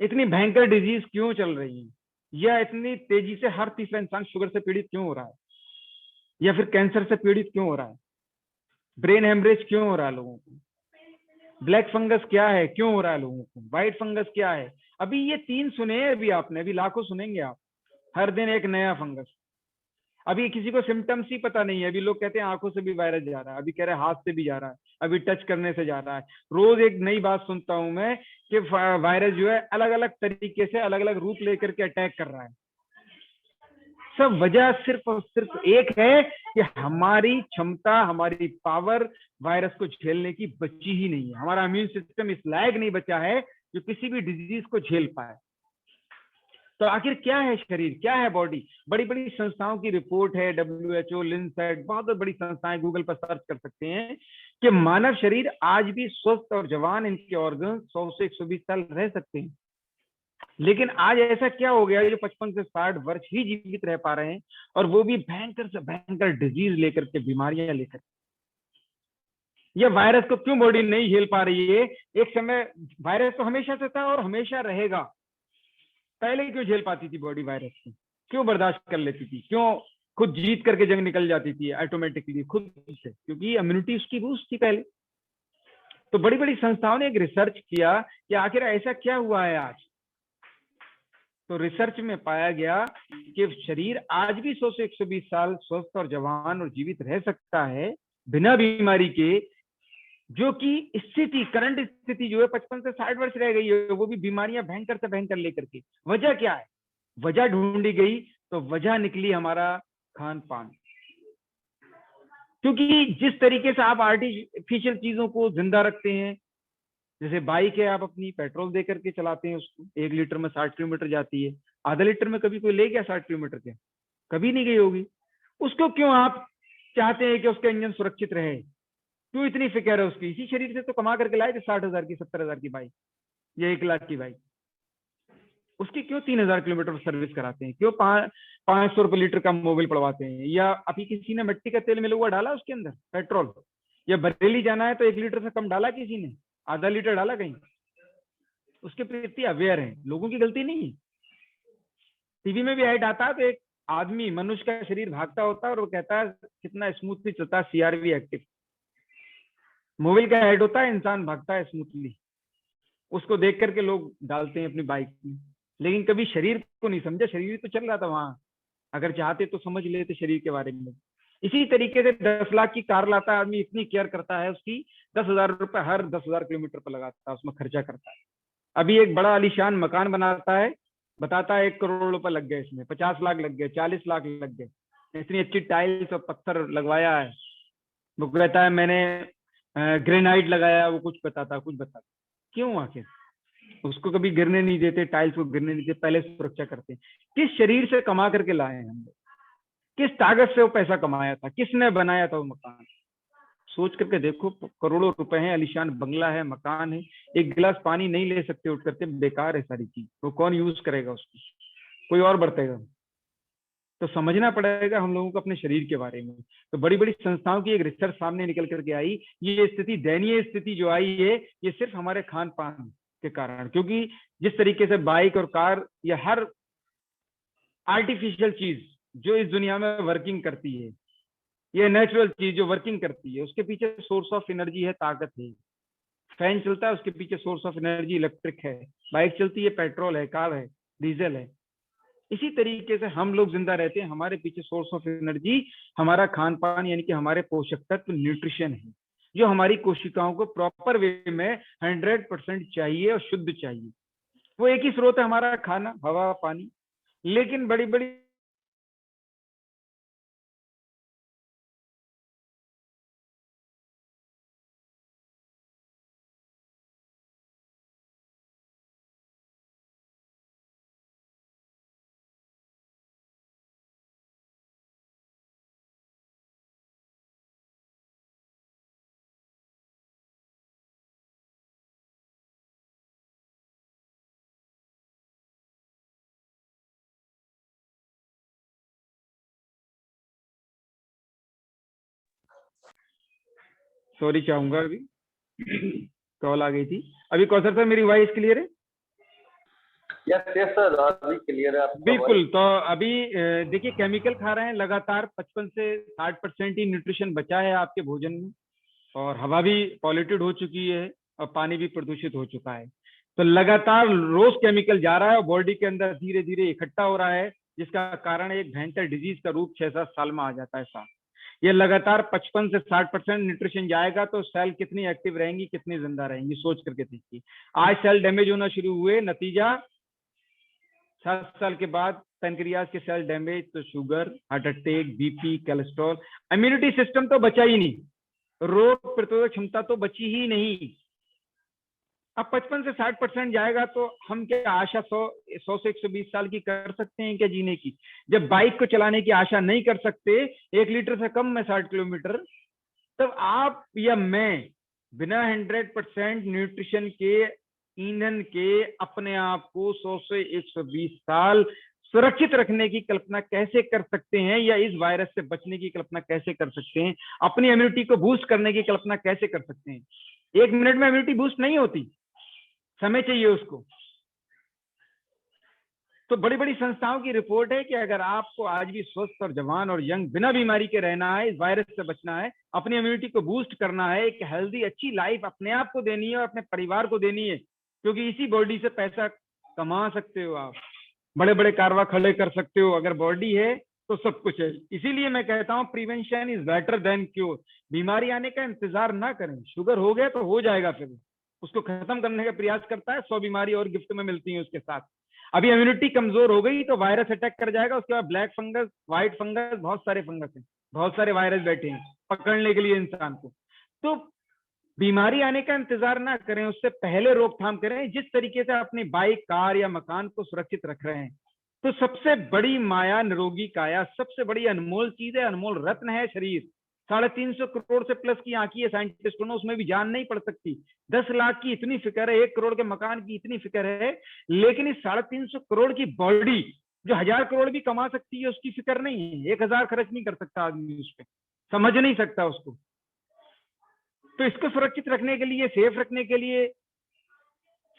इतनी भयंकर डिजीज क्यों चल रही है, या इतनी तेजी से हर तीसरा इंसान शुगर से पीड़ित क्यों हो रहा है, या फिर कैंसर से पीड़ित क्यों हो रहा है, ब्रेन हेमरेज क्यों हो रहा है लोगों को, ब्लैक फंगस क्या है, क्यों हो रहा है लोगों को, व्हाइट फंगस क्या है। अभी ये 3 सुने हैं अभी आपने, अभी लाखों सुनेंगे आप, हर दिन एक नया फंगस। अभी किसी को सिम्टम्स ही पता नहीं है, अभी लोग कहते हैं आंखों से भी वायरस जा रहा है, अभी कह रहे हैं हाथ से भी जा रहा है, अभी टच करने से जा रहा है। रोज एक नई बात सुनता हूं मैं कि वायरस जो है अलग अलग तरीके से अलग अलग रूप लेकर के अटैक कर रहा है। सब वजह सिर्फ और सिर्फ एक है कि हमारी क्षमता, हमारी पावर वायरस को झेलने की बची ही नहीं है। हमारा इम्यून सिस्टम इस लायक नहीं बचा है जो किसी भी डिजीज को झेल पाए। तो आखिर क्या है शरीर, क्या है बॉडी? बड़ी बड़ी संस्थाओं की रिपोर्ट है, WHO, लिनसेट, बहुत बड़ी संस्थाएं, गूगल पर सर्च कर सकते हैं कि मानव शरीर आज भी स्वस्थ और जवान, इनके ऑर्गन 100 से 120 साल रह सकते हैं। लेकिन आज ऐसा क्या हो गया जो 55 से 60 वर्ष ही जीवित रह पा रहे हैं, और वो भी भयंकर से भयंकर डिजीज लेकर के, बीमारियां लेकर। ये वायरस को क्यों बॉडी नहीं झेल पा रही है? एक समय वायरस तो हमेशा से था और हमेशा रहेगा, पहले क्यों झेल पाती थी बॉडी वायरस को, क्यों बर्दाश्त कर लेती थी, क्यों खुद जीत करके जंग निकल जाती थी ऑटोमेटिकली खुद से? क्योंकि इम्यूनिटी उसकी बूस्ट थी पहले। तो बड़ी बड़ी संस्थाओं ने एक रिसर्च किया कि आखिर ऐसा क्या हुआ है आज। तो रिसर्च में पाया गया कि शरीर आज भी 100 से 120 साल स्वस्थ और जवान और जीवित रह सकता है बिना बीमारी के, जो कि स्थिति, करंट स्थिति जो है 55 से 60 वर्ष रह गई है, वो भी बीमारियां भयंकर से भयंकर लेकर के। वजह क्या है? वजह ढूंढी गई तो वजह निकली हमारा खान पान। क्योंकि जिस तरीके से आप आर्टिफिशियल चीजों को जिंदा रखते हैं, जैसे बाइक है, आप अपनी पेट्रोल दे करके चलाते हैं उसको, 1 लीटर में 60 किलोमीटर जाती है, आधा लीटर में कभी कोई ले गया 60 किलोमीटर के? कभी नहीं गई होगी। उसको क्यों आप चाहते हैं कि उसका इंजन सुरक्षित रहे? क्यों इतनी फिक्र है उसकी? इसी शरीर से तो कमा करके लाए थे 60,000 की, 70,000 की बाइक या 1 लाख की बाइक। उसकी क्यों 3,000 किलोमीटर सर्विस कराते हैं? क्यों 500 रुपए लीटर का मोबिल पड़वाते हैं? या अभी किसी ने मिट्टी का तेल मिला हुआ डाला उसके अंदर पेट्रोल? या बरेली जाना है तो 1 लीटर से कम डाला किसी ने? आधा लीटर डाला कहीं? उसके प्रति अवेयर है, लोगों की गलती नहीं है। टीवी में भी ऐड आता है तो एक आदमी, मनुष्य का शरीर भागता होता है और वो कहता है कितना स्मूथली चलता है सीआरवी एक्टिव। मोबिल का ऐड होता है, इंसान भागता है स्मूथली, उसको देख करके लोग डालते हैं अपनी बाइक में। लेकिन कभी शरीर को नहीं समझा, शरीर तो चल रहा था वहां, अगर चाहते तो समझ लेते शरीर के बारे में। इसी तरीके से 10 लाख की कार लाता है आदमी, इतनी केयर करता है उसकी, 10,000 रुपए हर 10,000 किलोमीटर पर लगाता है, उसमें खर्चा करता है। अभी एक बड़ा आलीशान मकान बनाता है, बताता है 1 करोड़ रुपए लग गए इसमें, 50 लाख लग गए, 40 लाख लग गए, इतनी अच्छी टाइल्स और पत्थर लगवाया है। वो कहता है मैंने ग्रेनाइट लगाया, वो कुछ बताता। क्यों? आखिर उसको कभी गिरने नहीं देते, टाइल्स को गिरने नहीं देते, पहले सुरक्षा करते हैं। किस शरीर से कमा करके लाए हैं हम लोग? किस ताकत से वो पैसा कमाया था? किसने बनाया था वो मकान? सोच करके देखो, करोड़ों रुपए हैं, आलीशान बंगला है, मकान है, एक गिलास पानी नहीं ले सकते उठ करके, बेकार है सारी चीज। वो कौन यूज करेगा उसको? कोई और बरतेगा। तो समझना पड़ेगा हम लोगों को अपने शरीर के बारे में। तो बड़ी बड़ी संस्थाओं की एक रिसर्च सामने निकल करके आई, ये स्थिति, दयनीय स्थिति जो आई है, ये सिर्फ हमारे खान पान के कारण। क्योंकि जिस तरीके से बाइक और कार या हर आर्टिफिशियल चीज जो इस दुनिया में वर्किंग करती है, ये नेचुरल चीज जो वर्किंग करती है, उसके पीछे सोर्स ऑफ एनर्जी है, ताकत है। फैन चलता है, उसके पीछे सोर्स ऑफ एनर्जी इलेक्ट्रिक है। बाइक चलती है, पेट्रोल है, कार है, डीजल है। इसी तरीके से हम लोग जिंदा रहते हैं, हमारे पीछे सोर्स ऑफ एनर्जी हमारा खान पान, यानी कि हमारे पोषक तत्व, न्यूट्रिशन है, जो हमारी कोशिकाओं को प्रॉपर वे में 100% चाहिए और शुद्ध चाहिए। वो एक ही स्रोत है हमारा, खाना, हवा, पानी। लेकिन बड़ी बड़ी सॉरी चाहूंगा, अभी कॉल आ गई थी। अभी कौशल सर मेरी वॉइस क्लियर है? यस सर, अभी क्लियर है आपका बिल्कुल। voice। तो अभी देखिए, केमिकल खा रहे हैं लगातार, 55 से 60% ही न्यूट्रिशन बचा है आपके भोजन में, और हवा भी पॉल्यूटेड हो चुकी है और पानी भी प्रदूषित हो चुका है। तो लगातार रोज केमिकल जा रहा है और बॉडी के अंदर धीरे धीरे इकट्ठा हो रहा है, जिसका कारण एक भयंकर डिजीज का रूप 6-7 साल में आ जाता है साथ। ये लगातार 55 से 60% न्यूट्रिशन जाएगा तो सेल कितनी एक्टिव रहेंगी, कितनी जिंदा रहेंगी, सोच करके देखिए। आज सेल डैमेज होना शुरू हुए, नतीजा 7 साल के बाद पेनक्रियाज के सेल डैमेज, तो sugar, heart attack, BP, cholesterol. Immunity system तो बचा ही नहीं, रोग प्रतिरोधक क्षमता तो बची ही नहीं। अब 55 से 60% जाएगा तो हम क्या आशा 100 से 120 साल की कर सकते हैं क्या जीने की? जब बाइक को चलाने की आशा नहीं कर सकते 1 लीटर से कम में 60 किलोमीटर, तब आप या मैं बिना 100% न्यूट्रिशन के, ईंधन के, अपने आप को 100 से 120 साल सुरक्षित रखने की कल्पना कैसे कर सकते हैं, या इस वायरस से बचने की कल्पना कैसे कर सकते हैं, अपनी इम्यूनिटी को बूस्ट करने की कल्पना कैसे कर सकते हैं? 1 मिनट में इम्यूनिटी बूस्ट नहीं होती, समय चाहिए उसको। तो बड़ी बड़ी संस्थाओं की रिपोर्ट है कि अगर आपको आज भी स्वस्थ और जवान और यंग बिना बीमारी के रहना है, इस वायरस से बचना है, अपनी इम्यूनिटी को बूस्ट करना है, एक हेल्दी अच्छी लाइफ अपने आप को देनी है और अपने परिवार को देनी है, क्योंकि इसी बॉडी से पैसा कमा सकते हो आप, बड़े बड़े कारवा खड़े कर सकते हो। अगर बॉडी है तो सब कुछ है। इसीलिए मैं कहता हूँ prevention is better than cure. बीमारी आने का इंतजार ना करें, शुगर हो गया तो हो जाएगा, फिर उसको खत्म करने का प्रयास करता है, 100 बीमारी और गिफ्ट में मिलती है उसके साथ। अभी इम्यूनिटी कमजोर हो गई तो वायरस अटैक कर जाएगा, उसके बाद ब्लैक फंगस, व्हाइट फंगस, बहुत सारे फंगस हैं, बहुत सारे वायरस बैठे हैं पकड़ने के लिए इंसान को। तो बीमारी आने का इंतजार ना करें, उससे पहले रोकथाम करें। जिस तरीके से अपनी बाइक, कार या मकान को सुरक्षित रख रहे हैं, तो सबसे बड़ी माया निरोगी काया, सबसे बड़ी अनमोल चीज है, अनमोल रत्न है शरीर। 350 करोड़ से प्लस की आंखी है साइंटिस्टों ने, उसमें भी जान नहीं पड़ सकती। 10 लाख की इतनी फिक्र है, 1 करोड़ के मकान की इतनी फिक्र है, लेकिन इस 350 करोड़ की बॉडी जो 1000 करोड़ भी कमा सकती है, उसकी फिक्र नहीं है। 1000 खर्च नहीं कर सकता आदमी उस पर, समझ नहीं सकता उसको। तो इसको सुरक्षित रखने के लिए, सेफ रखने के लिए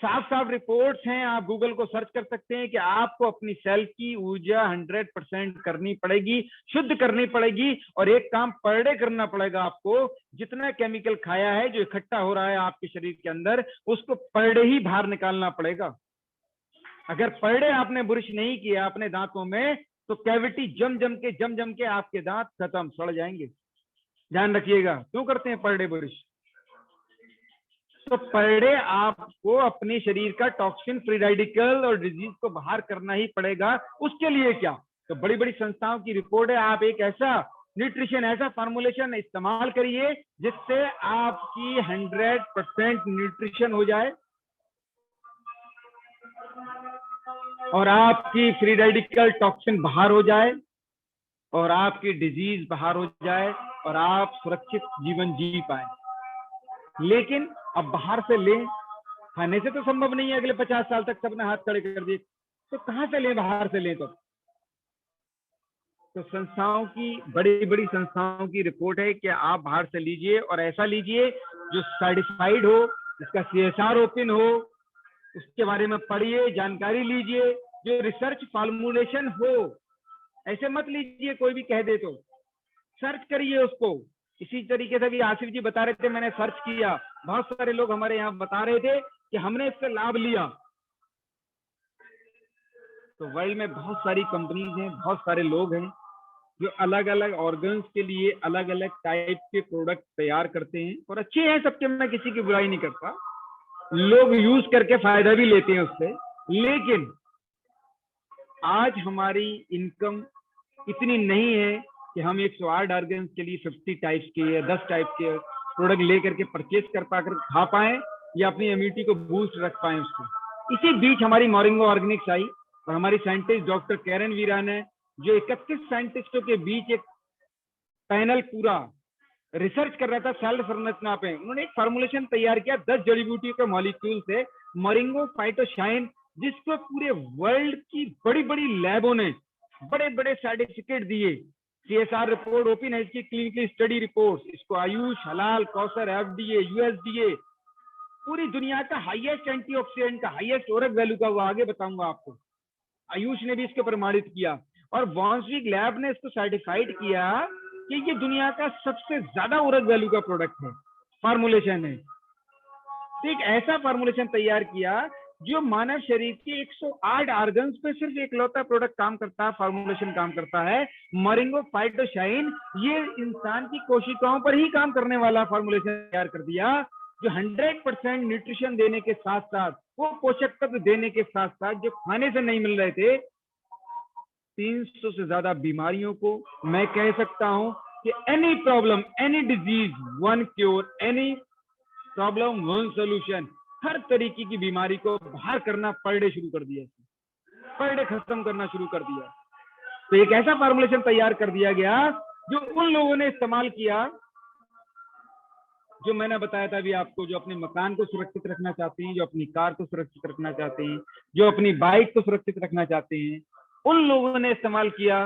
साफ साफ रिपोर्ट्स हैं। आप गूगल को सर्च कर सकते हैं कि आपको अपनी सेल्फ की ऊर्जा 100% करनी पड़ेगी, शुद्ध करनी पड़ेगी। और एक काम पर डे करना पड़ेगा आपको। जितना केमिकल खाया है, जो इकट्ठा हो रहा है आपके शरीर के अंदर, उसको पर डे ही बाहर निकालना पड़ेगा। अगर पर डे आपने ब्रश नहीं किया अपने दांतों में, तो कैविटी जम जम के आपके दांत खत्म, सड़ जाएंगे। ध्यान रखिएगा। क्यों करते हैं पर डे ब्रश? तो पर डे आपको अपने शरीर का टॉक्सिन, फ्री रेडिकल और डिजीज को बाहर करना ही पड़ेगा। उसके लिए क्या? तो बड़ी बड़ी संस्थाओं की रिपोर्ट है। आप एक ऐसा न्यूट्रिशन, ऐसा फॉर्मुलेशन इस्तेमाल करिए जिससे आपकी 100% न्यूट्रिशन हो जाए और आपकी फ्री रेडिकल टॉक्सिन बाहर हो जाए और आपकी डिजीज बाहर हो जाए और आप सुरक्षित जीवन जी पाए। लेकिन अब बाहर से लें, खाने से तो संभव नहीं है। अगले 50 साल तक सबने हाथ खड़े कर दिए, तो कहां से लें? बाहर से लें तो संस्थाओं की, बड़ी बड़ी संस्थाओं की रिपोर्ट है कि आप बाहर से लीजिए और ऐसा लीजिए जो सर्टिफाइड हो, जिसका CSR ओपन हो, उसके बारे में पढ़िए, जानकारी लीजिए, जो रिसर्च फॉर्मुलेशन हो। ऐसे मत लीजिए कोई भी कह दे तो, सर्च करिए उसको। इसी तरीके से भी आसिफ जी बता रहे थे, मैंने सर्च किया, बहुत सारे लोग हमारे यहाँ बता रहे थे कि हमने इससे लाभ लिया। तो वर्ल्ड में बहुत सारी कंपनीज हैं, बहुत सारे लोग हैं जो अलग अलग ऑर्गन्स के लिए अलग अलग टाइप के प्रोडक्ट तैयार करते हैं और अच्छे हैं सबके, मैं किसी की बुराई नहीं करता। लोग यूज करके फायदा भी लेते हैं उससे। लेकिन आज हमारी इनकम इतनी नहीं है कि हम 108 ऑर्गन्स के लिए 50 टाइप्स के या 10 टाइप के प्रोडक्ट लेकर के परचेज कर पाकर खा पाए या अपनी इम्यूनिटी को बूस्ट रख पाए उसको। इसी बीच हमारी मोरिंगो ऑर्गेनिक्स आई और हमारी साइंटिस्ट डॉक्टर कैरन वीरान है, जो 31 साइंटिस्टों के बीच एक पैनल पूरा रिसर्च कर रहा था सेल संरचना पे। उन्होंने एक फॉर्मुलेशन तैयार किया 10 जड़ी बूटियों के मॉलिक्यूल से, मोरिंगो फाइटोशाइन, जिसको पूरे वर्ल्ड की बड़ी बड़ी लैबों ने बड़े बड़े सर्टिफिकेट दिए। CSR रिपोर्ट ओपन है इसकी, क्लिनिकल स्टडी रिपोर्ट, इसको आयुष, हलाल, कौसर, FDA, USDA, पूरी दुनिया का हाईएस्ट एंटीऑक्सीडेंट का, हाईएस्ट ओरक वैल्यू का, वो आगे बताऊंगा आपको। आयुष ने भी इसको प्रमाणित किया और वॉन्सविक लैब ने इसको सर्टिफाइड किया कि ये दुनिया का सबसे ज्यादा ओरक वैल्यू का प्रोडक्ट है, फार्मुलेशन है। तो एक ऐसा फार्मुलेशन तैयार किया जो मानव शरीर के 108 ऑर्गन्स पे सिर्फ एकलौता प्रोडक्ट काम करता है, फार्मुलेशन काम करता है, मोरिंगो फाइटोशाइन। ये इंसान की कोशिकाओं पर ही काम करने वाला फार्मुलेशन तैयार कर दिया, जो 100% न्यूट्रिशन देने के साथ साथ, वो पोषक तत्व देने के साथ साथ, जो खाने से नहीं मिल रहे थे, 300 से ज्यादा बीमारियों को, मैं कह सकता हूं कि any problem, any disease, one cure, any problem one solution, हर तरीके की बीमारी को बाहर करना पर डे शुरू कर दिया, पर डे खत्म करना शुरू कर दिया। तो एक ऐसा फार्मुलेशन तैयार कर दिया गया जो उन लोगों ने इस्तेमाल किया, जो मैंने बताया था अभी आपको, जो अपने मकान को सुरक्षित रखना चाहते हैं, जो अपनी कार को सुरक्षित रखना चाहते हैं, जो अपनी बाइक को सुरक्षित रखना चाहते हैं, उन लोगों ने इस्तेमाल किया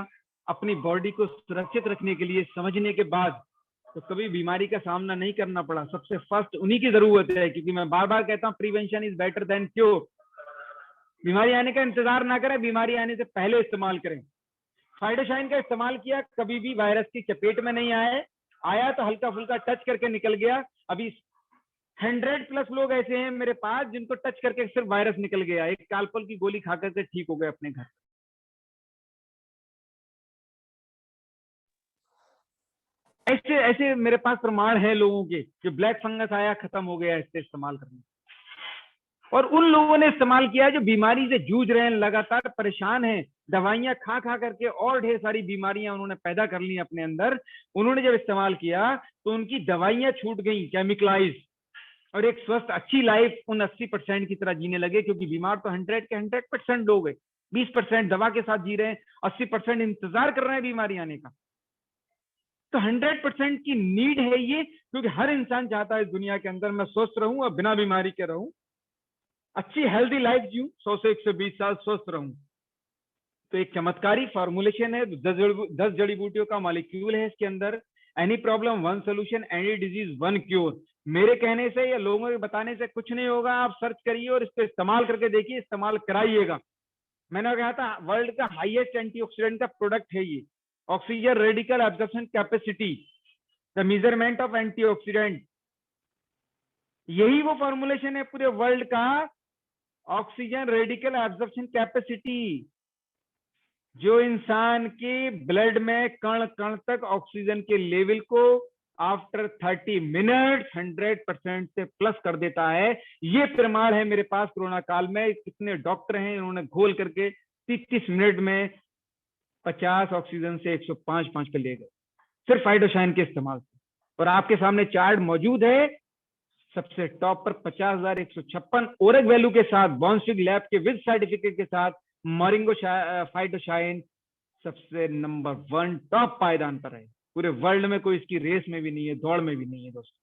अपनी बॉडी को सुरक्षित रखने के लिए। समझने के बाद तो कभी बीमारी का सामना नहीं करना पड़ा। सबसे फर्स्ट उन्हीं की जरूरत है, क्योंकि मैं बार बार कहता हूं prevention is better than cure. बीमारी आने का इंतजार ना करें, बीमारी आने से पहले इस्तेमाल करें। फाइटोशाइन का इस्तेमाल किया, कभी भी वायरस की चपेट में नहीं आया तो हल्का फुल्का टच करके निकल गया। अभी 100+ लोग ऐसे हैं मेरे पास जिनको टच करके सिर्फ वायरस निकल गया, एक कालपल की गोली खा करके ठीक हो गए अपने घर। ऐसे ऐसे मेरे पास प्रमाण है लोगों के, जो ब्लैक फंगस आया खत्म हो गया इससे इस्तेमाल करने। और उन लोगों ने इस्तेमाल किया जो बीमारी से जूझ रहे हैं, लगातार परेशान हैं, दवाइयां खा खा करके और ढेर सारी बीमारियां उन्होंने पैदा कर ली अपने अंदर। उन्होंने जब इस्तेमाल किया तो उनकी दवाइयां छूट गई, केमिकलाइज, और एक स्वस्थ अच्छी लाइफ उन 80% की तरह जीने लगे, क्योंकि बीमार तो 100 के 100% लोग हैं, 20% दवा के साथ जी रहे हैं, 80% इंतजार कर रहे हैं बीमारी आने का। तो 100% की नीड है ये, क्योंकि हर इंसान चाहता है इस दुनिया के अंदर मैं स्वस्थ रहूं और बिना बीमारी के रहूं, अच्छी हेल्दी लाइफ जीऊं, 100 से 120 साल स्वस्थ रहूं। तो एक चमत्कारी फॉर्मुलेशन है, 10 जड़ी बूटियों का मॉलिक्यूल है इसके अंदर। Any problem one solution, any disease one cure. मेरे कहने से या लोगों के बताने से कुछ नहीं होगा, आप सर्च करिए और इसको इस्तेमाल करके देखिए, इस्तेमाल कराइएगा। मैंने कहा था वर्ल्ड का हाईएस्ट एंटीऑक्सीडेंट का प्रोडक्ट है ये, oxygen radical absorption capacity, the measurement of antioxidant. यही वो फॉर्मुलेशन है पूरे वर्ल्ड का, ऑक्सीजन रेडिकल एब्जॉर्प्शन कैपेसिटी, जो इंसान के ब्लड में कण कण तक ऑक्सीजन के लेवल को आफ्टर 30 मिनट 100% से प्लस कर देता है। ये प्रमाण है मेरे पास। कोरोना काल में कितने डॉक्टर हैं, इन्होंने घोल करके 30 मिनट में 50 ऑक्सीजन से 105 पे ले गए, सिर्फ फाइटोशाइन के इस्तेमाल से। और आपके सामने चार्ट मौजूद है, सबसे टॉप पर 50,156 ओरक वैल्यू के साथ, बॉन्स्टिक लैब के विद सर्टिफिकेट के साथ मोरिंगो फाइटोशाइन सबसे नंबर 1 टॉप पायदान पर है। पूरे वर्ल्ड में कोई इसकी रेस में भी नहीं है, दौड़ में भी नहीं है दोस्तों।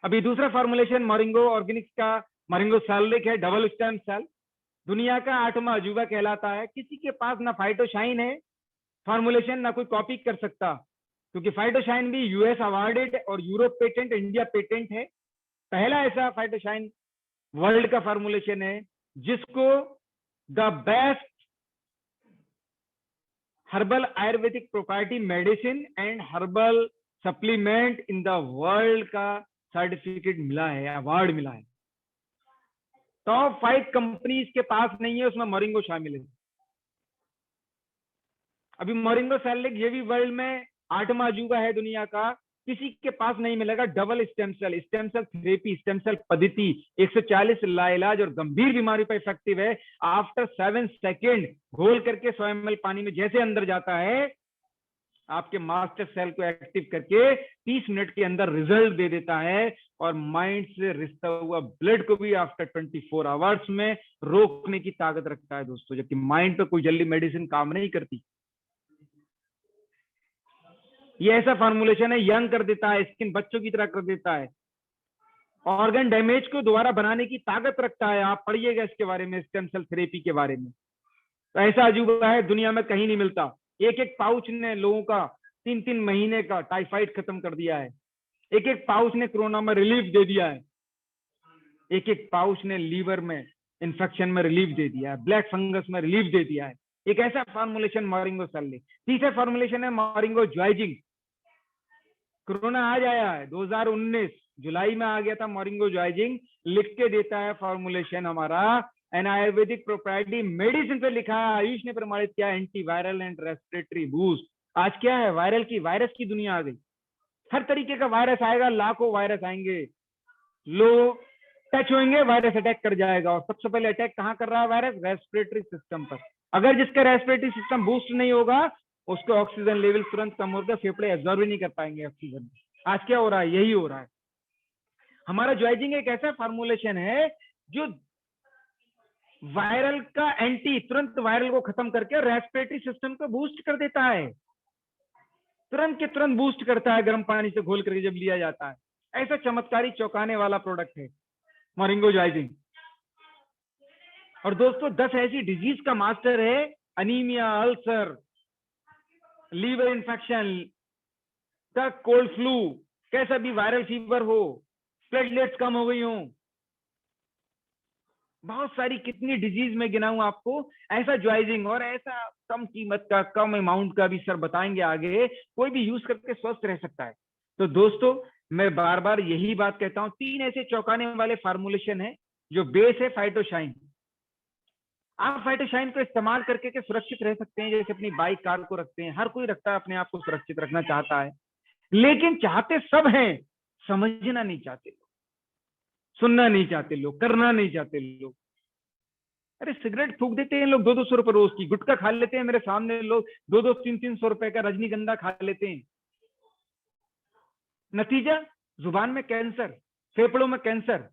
अभी दूसरा फॉर्मुलेशन मोरिंगो ऑर्गेनिक्स का मोरिंगो सैलिक है, डबल स्टेम सेल, दुनिया का 8वां अजूबा कहलाता है। किसी के पास ना फाइटोशाइन है फॉर्मुलेशन, ना कोई कॉपी कर सकता, क्योंकि फाइटोशाइन भी यूएस अवार्डेड और यूरोप पेटेंट, इंडिया पेटेंट है। पहला ऐसा फाइटोशाइन वर्ल्ड का फॉर्मुलेशन है जिसको the best herbal Ayurvedic property medicine and herbal supplement in the world का सर्टिफिकेट मिला है, अवार्ड मिला है। टॉप 5 कंपनीज के पास नहीं है, उसमें मोरिंगो शामिल है। अभी मोरिंगो सैलिक ये भी वर्ल्ड में 8वां अजूबा है दुनिया का, किसी के पास नहीं मिलेगा। Double stem cell therapy, stem cell पद्धति 140 लाइलाज और गंभीर बीमारी पर इफेक्टिव है। आफ्टर 7 सेकेंड घोल करके 100 ml पानी में जैसे अंदर जाता है, आपके मास्टर सेल को एक्टिव करके 30 मिनट के अंदर रिजल्ट दे देता है, और माइंड से रिश्ता हुआ ब्लड को भी आफ्टर 24 आवर्स में रोकने की ताकत रखता है दोस्तों, जबकि माइंड पे कोई जल्दी मेडिसिन काम नहीं करती। ये ऐसा फॉर्मुलेशन है, यंग कर देता है, स्किन बच्चों की तरह कर देता है, ऑर्गन डैमेज को दोबारा बनाने की ताकत रखता है। आप पढ़िएगा इसके बारे में, स्टेम सेल थेरेपी के बारे में। तो ऐसा अजूबा है, दुनिया में कहीं नहीं मिलता। एक पाउच ने लोगों का 3 महीने का टाइफाइड खत्म कर दिया है, एक पाउच ने कोरोना में रिलीफ दे दिया है, एक पाउच ने लीवर में इन्फेक्शन में रिलीफ दे दिया है, ब्लैक फंगस में रिलीफ दे दिया है। एक ऐसा फॉर्मुलेशन मोरिंगो सैलिक। तीसरा फॉर्मुलेशन है मोरिंगो ज्वाइजिंग। कोरोना आज आया है 2019 जुलाई में आ गया था मोरिंगो ज्वाइजिंग, लिख के देता है फॉर्मुलेशन हमारा, एन आयुर्वेदिक प्रोप्राइटी मेडिसिन पे लिखा है, आयुष ने प्रमाणित किया, एंटीवायरल एंड रेस्पिरेटरी बूस्ट। आज क्या है, वायरस की दुनिया आ गई। हर तरीके का वायरस आएगा, लाखों वायरस आएंगे, लोग टच होंगे वायरस अटैक कर जाएगा। और सबसे पहले अटैक कहाँ कर रहा है वायरस? रेस्पिरेटरी सिस्टम पर। अगर जिसका रेस्पिरेटरी सिस्टम बूस्ट नहीं होगा, उसको ऑक्सीजन लेवल तुरंत कम होगा, फेफड़े एब्जॉर्ब ही नहीं कर पाएंगे ऑक्सीजन। आज क्या हो रहा है, यही हो रहा है। हमारा ज्वाइजिंग एक ऐसा फॉर्मुलेशन है जो वायरल का एंटी, तुरंत वायरल को खत्म करके रेस्पिरेटरी सिस्टम को बूस्ट कर देता है, तुरंत के तुरंत बूस्ट करता है, गर्म पानी से घोल करके जब लिया जाता है। ऐसा चमत्कारी चौंकाने वाला प्रोडक्ट है मोरिंगो ज्वाइजिंग। और दोस्तों 10 ऐसी डिजीज का मास्टर है, अनीमिया, अल्सर, लीवर इन्फेक्शन तक, कोल्ड फ्लू, कैसा भी वायरल फीवर हो, प्लेटलेट्स कम हो गई हो, बहुत सारी कितनी डिजीज में गिनाऊं आपको। ऐसा ज्वाइजिंग और ऐसा कम कीमत का, कम अमाउंट का भी सर बताएंगे आगे, कोई भी यूज करके स्वस्थ रह सकता है। तो दोस्तों मैं बार बार यही बात कहता हूं, 3 ऐसे चौंकाने वाले फार्मुलेशन है जो बेस है फाइटोशाइन। आप फाइटोशाइन को इस्तेमाल करके के सुरक्षित रह सकते हैं, जैसे अपनी बाइक कार को रखते हैं। हर कोई रखता है, अपने आप को सुरक्षित रखना चाहता है, लेकिन चाहते सब हैं, समझना नहीं चाहते लोग, सुनना नहीं चाहते लोग, करना नहीं चाहते लोग। अरे सिगरेट फूक देते हैं लोग 200-200 रुपए रोज की, गुटखा खा लेते हैं मेरे सामने लोग 200-300 रुपए का रजनीगंधा खा लेते हैं। नतीजा जुबान में कैंसर, फेफड़ों में कैंसर,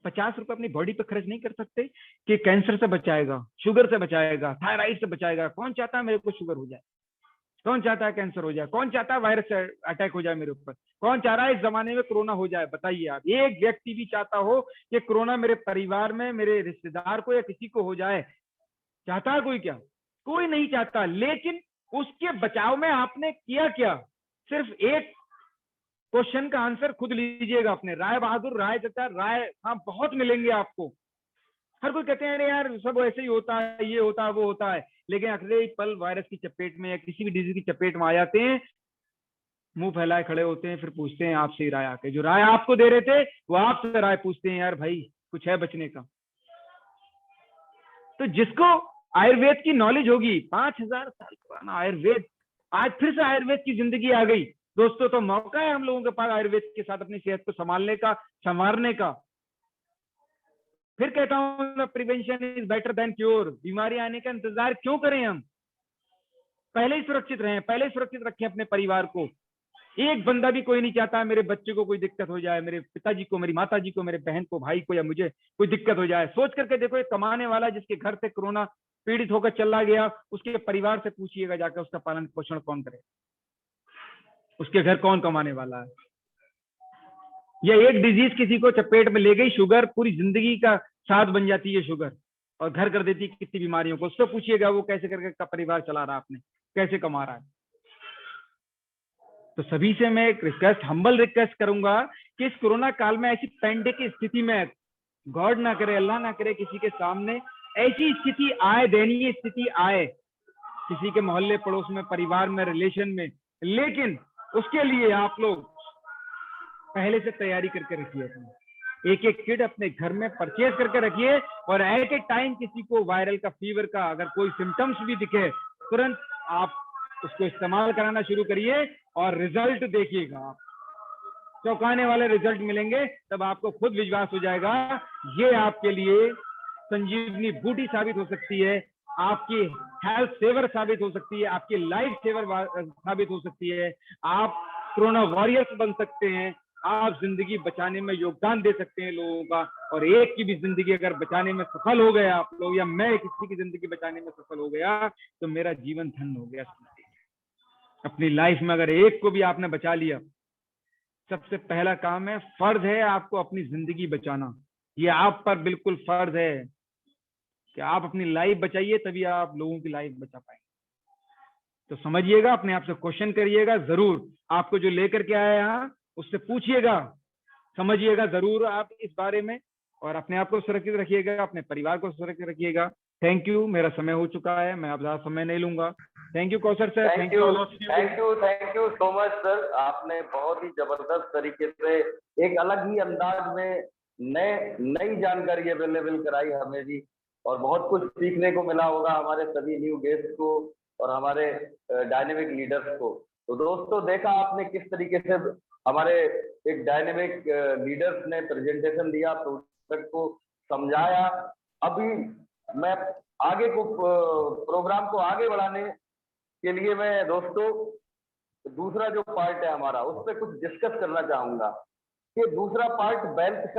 50 रुपए अपनी बॉडी पे खर्च नहीं कर सकते कि कैंसर से बचाएगा, शुगर से बचाएगा, थायराइड से बचाएगा? कौन चाहता है मेरे को शुगर हो जाए? कौन चाहता है कैंसर हो जाए? कौन चाहता है वायरस अटैक हो जाए मेरे ऊपर? कौन चाह रहा है इस जमाने में कोरोना हो जाए? बताइए आप। एक व्यक्ति भी चाहता हो कि कोरोना मेरे परिवार में, मेरे रिश्तेदार को या किसी को हो जाए? चाहता है कोई? क्या कोई नहीं चाहता। लेकिन उसके बचाव में आपने किया क्या? सिर्फ एक क्वेश्चन का आंसर खुद लीजिएगा अपने। राय बहादुर, राय चाचा, राय हाँ बहुत मिलेंगे आपको। हर कोई कहते हैं अरे यार सब ऐसे ही होता है, ये होता है, वो होता है, लेकिन अगले पल वायरस की चपेट में या किसी भी डिजीज की चपेट में आ जाते हैं, मुंह फैलाए खड़े होते हैं, फिर पूछते हैं आपसे ही राय आके। जो राय आपको दे रहे थे वो आपसे राय पूछते हैं, यार भाई कुछ है बचने का? तो जिसको आयुर्वेद की नॉलेज होगी, 5000 साल पुराना आयुर्वेद, आज फिर से आयुर्वेद की जिंदगी आ गई दोस्तों। तो मौका है हम लोगों के पास आयुर्वेद के साथ अपनी सेहत को संभालने का, संवारने का। फिर कहता हूं prevention is better than cure. बीमारी आने का इंतजार क्यों करें? हम पहले ही सुरक्षित रहें, पहले ही सुरक्षित रखें अपने परिवार को। एक बंदा भी कोई नहीं चाहता मेरे बच्चे को कोई दिक्कत हो जाए, मेरे पिताजी को, मेरी माताजी को, मेरे बहन को, भाई को या मुझे कोई दिक्कत हो जाए। सोच करके देखो, एक कमाने वाला जिसके घर से कोरोना पीड़ित होकर चला गया, उसके परिवार से पूछिएगा जाकर उसका पालन पोषण कौन करे? उसके घर कौन कमाने वाला है? या एक डिजीज किसी को चपेट में ले गई, शुगर, पूरी जिंदगी का साथ बन जाती है शुगर, और घर कर देती है कितनी बीमारियों को। उससे पूछिएगा वो कैसे करके परिवार चला रहा, आपने कैसे कमा रहा है। तो सभी से मैं एक रिक्वेस्ट, हम्बल रिक्वेस्ट करूंगा कि इस कोरोना काल में, ऐसी पैंडेमिक की स्थिति में, गॉड ना करे, अल्लाह ना करे किसी के सामने ऐसी स्थिति आए, दयनीय स्थिति आए किसी के मोहल्ले पड़ोस में, परिवार में, रिलेशन में, लेकिन उसके लिए आप लोग पहले से तैयारी करके रखिए। एक एक किट अपने घर में परचेज करके रखिए, और एट ए टाइम किसी को वायरल का, फीवर का अगर कोई सिम्टम्स भी दिखे, तुरंत आप उसको इस्तेमाल कराना शुरू करिए और रिजल्ट देखिएगा। आप चौंकाने वाले रिजल्ट मिलेंगे, तब आपको खुद विश्वास हो जाएगा ये आपके लिए संजीवनी बूटी साबित हो सकती है, आपकी हेल्थ सेवर साबित हो सकती है, आपकी लाइफ सेवर साबित हो सकती है। आप कोरोना वॉरियर्स बन सकते हैं, आप जिंदगी बचाने में योगदान दे सकते हैं लोगों का। और एक की भी जिंदगी अगर बचाने में सफल हो गए आप लोग, या मैं किसी की जिंदगी बचाने में सफल हो गया, तो मेरा जीवन धन्य हो गया। अपनी लाइफ में अगर एक को भी आपने बचा लिया, सबसे पहला काम है, फर्ज है आपको अपनी जिंदगी बचाना। ये आप पर बिल्कुल फर्ज है कि आप अपनी लाइफ बचाइए, तभी आप लोगों की लाइफ बचा पाएंगे। तो समझिएगा, अपने आप से क्वेश्चन करिएगा जरूर। आपको जो लेकर के आया यहाँ, उससे पूछिएगा, समझिएगा जरूर आप इस बारे में, और अपने आप को सुरक्षित रखिएगा, अपने परिवार को सुरक्षित रखिएगा। थैंक यू, मेरा समय हो चुका है, मैं अब ज्यादा समय नहीं लूंगा। Thank you Kaushal sir, thank you so much sir. आपने बहुत ही जबरदस्त तरीके से, एक अलग ही अंदाज में नई जानकारी अवेलेबल कराई हमें भी, और बहुत कुछ सीखने को मिला होगा हमारे सभी न्यू गेस्ट को और हमारे डायनेमिक लीडर्स को। तो दोस्तों, देखा आपने किस तरीके से हमारे एक डायनेमिक लीडर्स ने प्रेजेंटेशन दिया, प्रोडक्ट को समझाया। अभी मैं आगे को प्रोग्राम को आगे बढ़ाने के लिए मैं दोस्तों दूसरा जो पार्ट है हमारा, उस पर कुछ डिस्कस करना चाहूंगा कि दूसरा पार्ट वेल्थ का